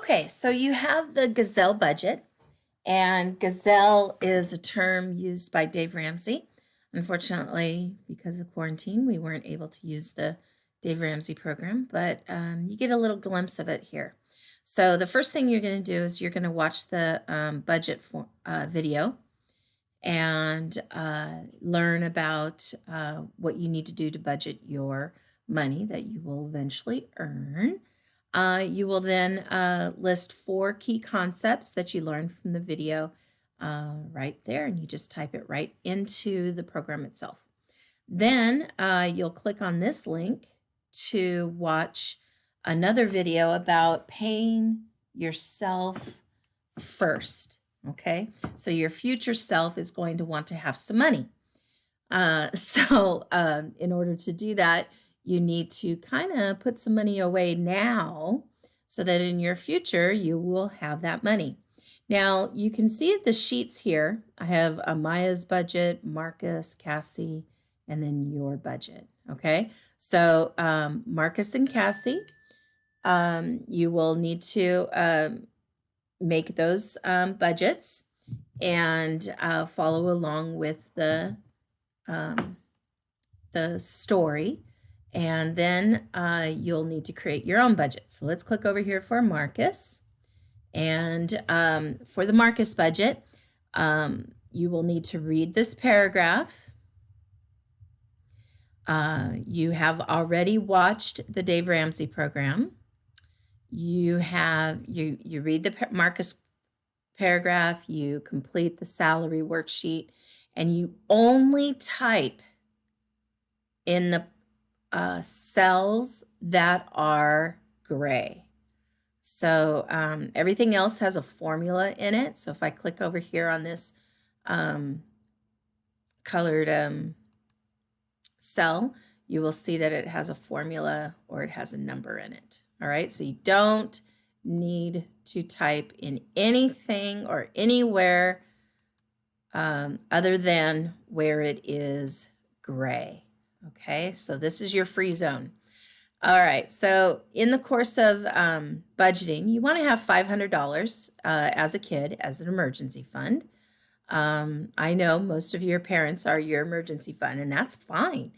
Okay, so you have the Gazelle budget, and Gazelle is a term used by Dave Ramsey. Unfortunately, because of quarantine, we weren't able to use the Dave Ramsey program, but you get a little glimpse of it here. So the first thing you're going to do is you're going to watch the budget video and learn about what you need to do to budget your money that you will eventually earn. You will then list 4 key concepts that you learned from the video right there, and you just type it right into the program itself. Then you'll click on this link to watch another video about paying yourself first. Okay, so your future self is going to want to have some money. In order to do that, you need to kind of put some money away now so that in your future you will have that money. Now you can see the sheets here. I have Amaya's budget, Marcus, Cassie, and then your budget. Okay, so Marcus and Cassie, you will need to make those budgets and follow along with the story, and then you'll need to create your own budget. So let's click over here for Marcus, and for the Marcus budget, you will need to read this paragraph. You have already watched the Dave Ramsey program. You read the Marcus paragraph, you complete the salary worksheet, and you only type in the cells that are gray. So everything else has a formula in it. So if I click over here on this colored cell, you will see that it has a formula or it has a number in it. All right, so you don't need to type in anything or anywhere other than where it is gray. Okay, so this is your free zone. All right, so in the course of budgeting, you want to have $500 as a kid as an emergency fund. I know most of your parents are your emergency fund, and that's fine,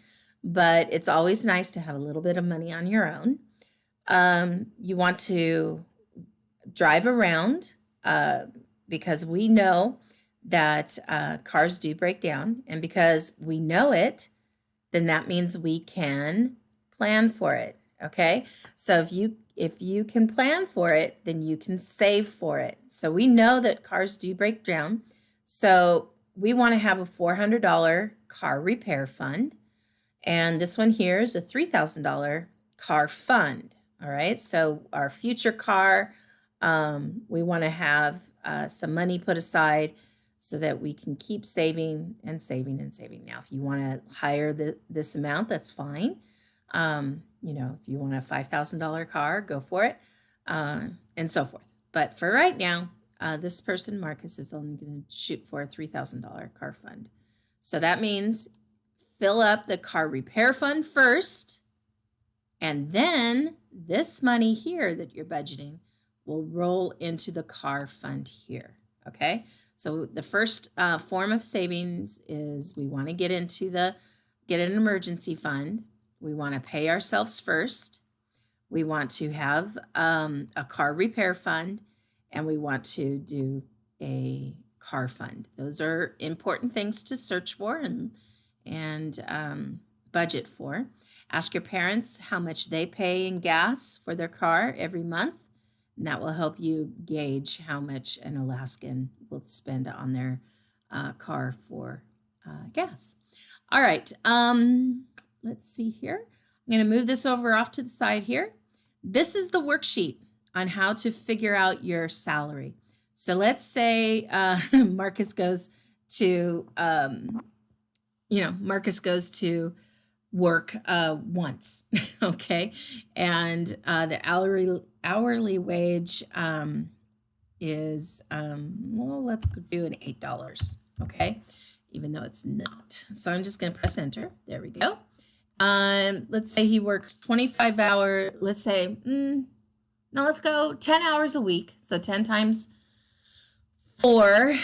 but it's always nice to have a little bit of money on your own. You want to drive around because we know that cars do break down, and because we know it, then that means we can plan for it. Okay, so if you can plan for it, then you can save for it. So we know that cars do break down, so we want to have a $400 car repair fund, and this one here is a $3,000 car fund. All right, so our future car, we want to have some money put aside so that we can keep saving and saving and saving. Now, if you want to hire this amount, that's fine. You know, if you want a $5,000 car, go for it, and so forth. But for right now, this person, Marcus, is only going to shoot for a $3,000 car fund. So that means fill up the car repair fund first, and then this money here that you're budgeting will roll into the car fund here. Okay, so the first form of savings is we want to get an emergency fund. We want to pay ourselves first. We want to have a car repair fund, and we want to do a car fund. Those are important things to search for and budget for. Ask your parents how much they pay in gas for their car every month, and that will help you gauge how much an Alaskan will spend on their car for gas. All right, let's see here. I'm going to move this over off to the side here. This is the worksheet on how to figure out your salary. So let's say Marcus goes to, Marcus goes to work once, okay? And the hourly wage is, well, let's do an $8, okay? Even though it's not. So I'm just going to press enter. There we go. Let's say he works 25 hours. Let's say Now let's go 10 hours a week. So 10 times 4,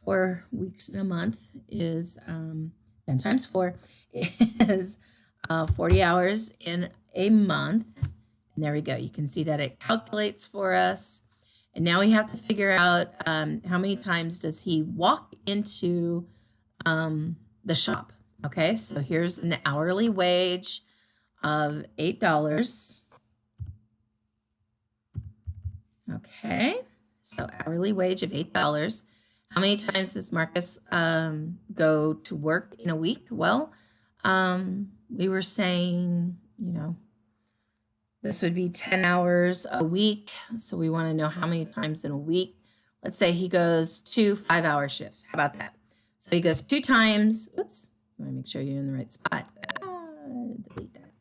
4 weeks in a month is 10 times 4 is 40 hours in a month. And there we go. You can see that it calculates for us. And now we have to figure out how many times does he walk into the shop. Okay, so here's an hourly wage of $8. Okay, so hourly wage of $8. How many times does Marcus go to work in a week? Well, we were saying, this would be 10 hours a week. So we want to know how many times in a week. Let's say he goes 2 5-hour shifts. How about that? So he goes 2 times. Oops. You want to make sure you're in the right spot. Delete that.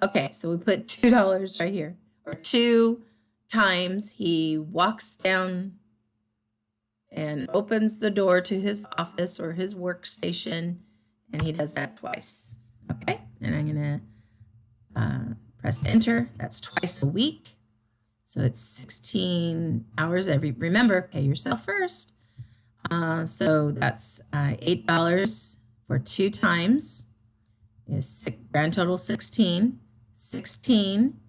Okay, so we put $2 right here. Or 2 times he walks down and opens the door to his office or his workstation, and he does that twice. Okay, and I'm going to press enter. That's twice a week. So it's 16 hours remember, pay yourself first. So that's $8 for 2 times is grand total 16. 16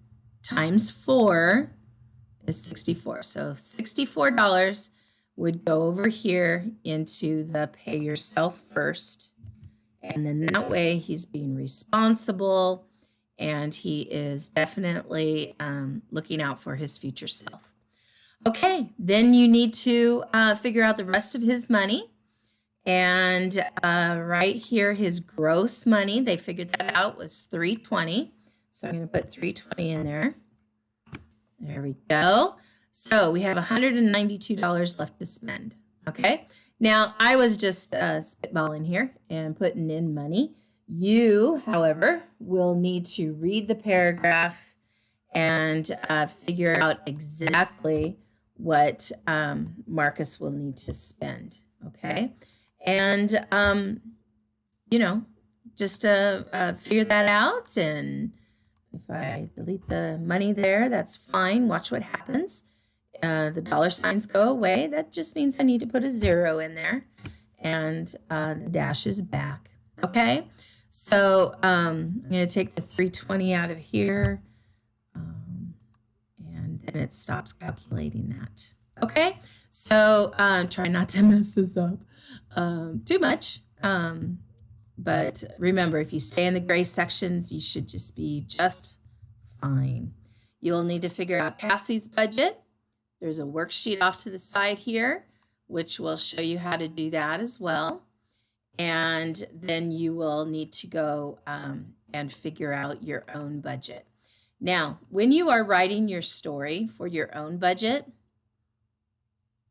times 4 is 64. So $64 would go over here into the pay yourself first. And then that way he's being responsible and he is definitely looking out for his future self. Okay, then you need to figure out the rest of his money. And right here, his gross money, they figured that out, was $320. So I'm going to put $320 in there. There we go. So we have $192 left to spend. Okay. Now I was just spitballing here and putting in money. You, however, will need to read the paragraph and figure out exactly what Marcus will need to spend. Okay. And, just figure that out. And if I delete the money there, that's fine. Watch what happens. The dollar signs go away. That just means I need to put a 0 in there. And the dash is back. Okay. So I'm going to take the 320 out of here. And then it stops calculating that. Okay. So try not to mess this up too much. But remember, if you stay in the gray sections, you should just be just fine. You'll need to figure out Cassie's budget. There's a worksheet off to the side here, which will show you how to do that as well. And then you will need to go and figure out your own budget. Now, when you are writing your story for your own budget,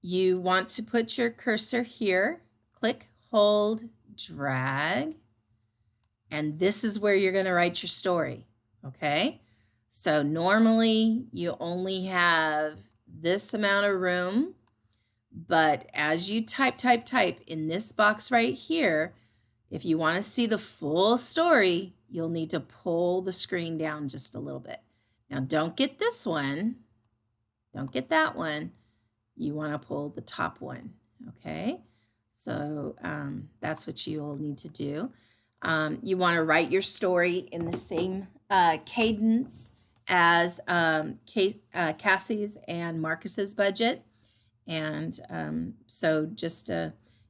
you want to put your cursor here, click, hold, drag, and this is where you're going to write your story, okay? So normally you only have this amount of room, but as you type in this box right here, if you want to see the full story, you'll need to pull the screen down just a little bit. Now don't get this one, don't get that one. You want to pull the top one, okay? So that's what you'll need to do. You want to write your story in the same cadence as Cassie's and Marcus's budget. And so just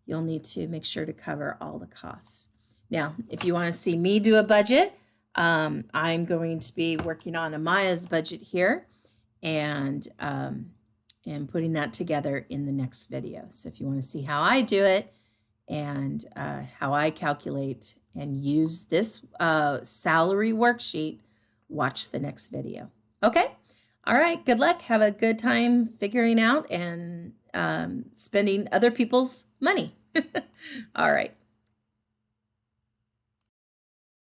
you'll need to make sure to cover all the costs. Now, if you want to see me do a budget, I'm going to be working on Amaya's budget here and putting that together in the next video. So if you want to see how I do it and how I calculate and use this salary worksheet, watch the next video. Okay? All right. Good luck. Have a good time figuring out and spending other people's money. All right.